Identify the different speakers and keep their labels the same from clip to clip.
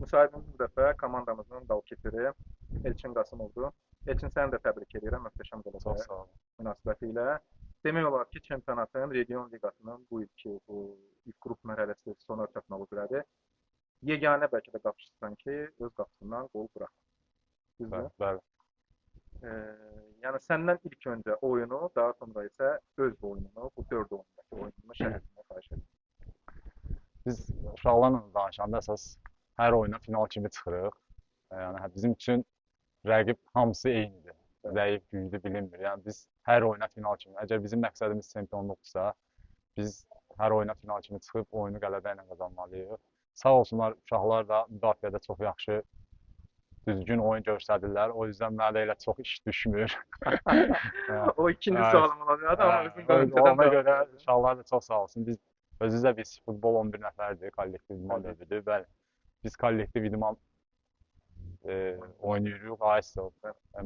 Speaker 1: Müsahibimiz bu dəfə komandamızın qalkiperi Elçin Qasımovdur. Elçin, səni də təbrik edirəm möhtəşəm
Speaker 2: Çox
Speaker 1: qələbə
Speaker 2: sağ olun.
Speaker 1: münasibətilə. Demək olar ki, çempionatın, Region Liqasının bu ilki bu ilk qrup mərhələsi sona çatmaq üzrədir. Yeganə bəlkə də qapıçısan ki, öz qapısından qol buraxmır.
Speaker 2: Bəli,
Speaker 1: Düzdür?
Speaker 2: bəli.
Speaker 1: Ee, Yəni səndən ilk öncə oyunu, daha sonra isə öz oyununu, bu 4 oyundakı oyununu şərh etməyə xahiş edirəm.
Speaker 2: Biz uşaqlarla danışanda əsas hər oyuna final kimi çıxırıq. Yəni bizim üçün rəqib hamısı eynidir. Zəif, güclü bilinmir. Yəni biz hər oyuna final kimi. Əgər bizim məqsədimiz çempionluqdursa, biz hər oyuna final kimi çıxıb oyunu qələbə ilə qazanmalıyıq. Sağ olsunlar uşaqlar da müdafiədə çox yaxşı, düzgün oyun göstərirlər. O yüzden mənə də elə çox iş düşmür.
Speaker 1: O ikinci
Speaker 2: Hə,
Speaker 1: sualım olacaqdı, amma özün öncədən
Speaker 2: Ona
Speaker 1: cavab
Speaker 2: görə
Speaker 1: verdin.
Speaker 2: uşaqlar da çox sağ olsun. Özümüzdə biz futbol 11 nəfərdir, kollektiv idman
Speaker 1: Evet.
Speaker 2: növüdür. Bəli, biz kollektiv idman oynayırıq, aisə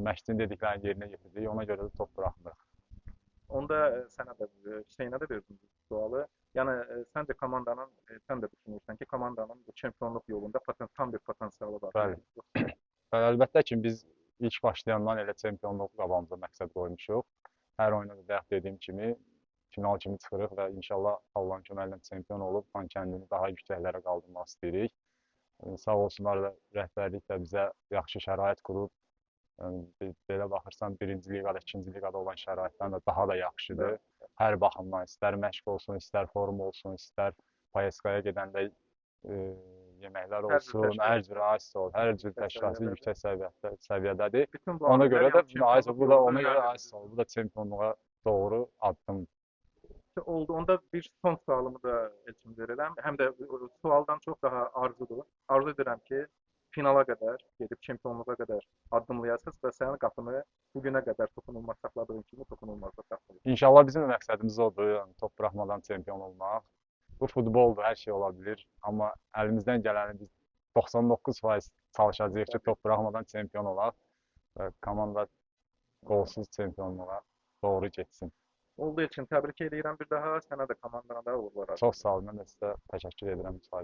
Speaker 2: məşqçinin dediklərini yerinə yetirdik. Ona görə də top buraxmırıq.
Speaker 1: Onda sənə də, Hüseynə də verdim bu sualı. Yəni səncə komandanın, sən də düşünürsən ki, komandanın bu çempionluq yolunda tam bir potensialı var.
Speaker 2: Bəli. Əlbəttə ki, biz ilk başlayandan elə çempionluq qabağımıza məqsəd qoymuşuq. Hər oyuna da bayaq dediyim kimi final kimi çıxırıq və inşallah Allahın köməyi ilə çempion olub Xankəndini daha yüksəklərə qaldırmaq istəyirik. Sağ olsunlar da rəhbərlik də bizə yaxşı şərait qurub. Belə baxırsan, birinci liqada, ikinci liqada olan şəraitdən də daha da yaxşıdır. Hər baxımdan, istər məşq olsun, istər forum olsun, istər Payeskaya gedəndə yeməklər olsun, hər cür aisə ol, hər cür təşkilatı yüksək səviyyədədir.
Speaker 1: Bütün bu
Speaker 2: Ona görə
Speaker 1: amillər
Speaker 2: də
Speaker 1: yəni çempionluq
Speaker 2: bu da
Speaker 1: yolunda
Speaker 2: ona görə
Speaker 1: irəlilədir.
Speaker 2: aisə ol, bu da çempionluğa doğru addımdır.
Speaker 1: Oldu. Onda bir son sualımı da Elçin verirəm. Həm də sualdan çox daha arzudur. Arzu edirəm ki, finala qədər, gedib çempionluğa qədər addımlayasınız və sənin qapını bugünə qədər toxunulmaz saxladığın kimi toxunulmazda saxlayın.
Speaker 2: İnşallah bizim də məqsədimiz odur, yəni top buraxmadan çempion olmaq. Bu futboldur, hər şey ola bilər, amma əlimizdən gələni biz 99% çalışacağıq ki, top buraxmadan çempion olaq və komanda qolsuz çempionluğa doğru getsin.
Speaker 1: Olduğu üçün təbrik edirəm bir daha. Sənə də komandana da uğurlar
Speaker 2: Çox
Speaker 1: arzulayıram.
Speaker 2: sağ olun, mən də sizə təşəkkür edirəm müsahibəniz üçün.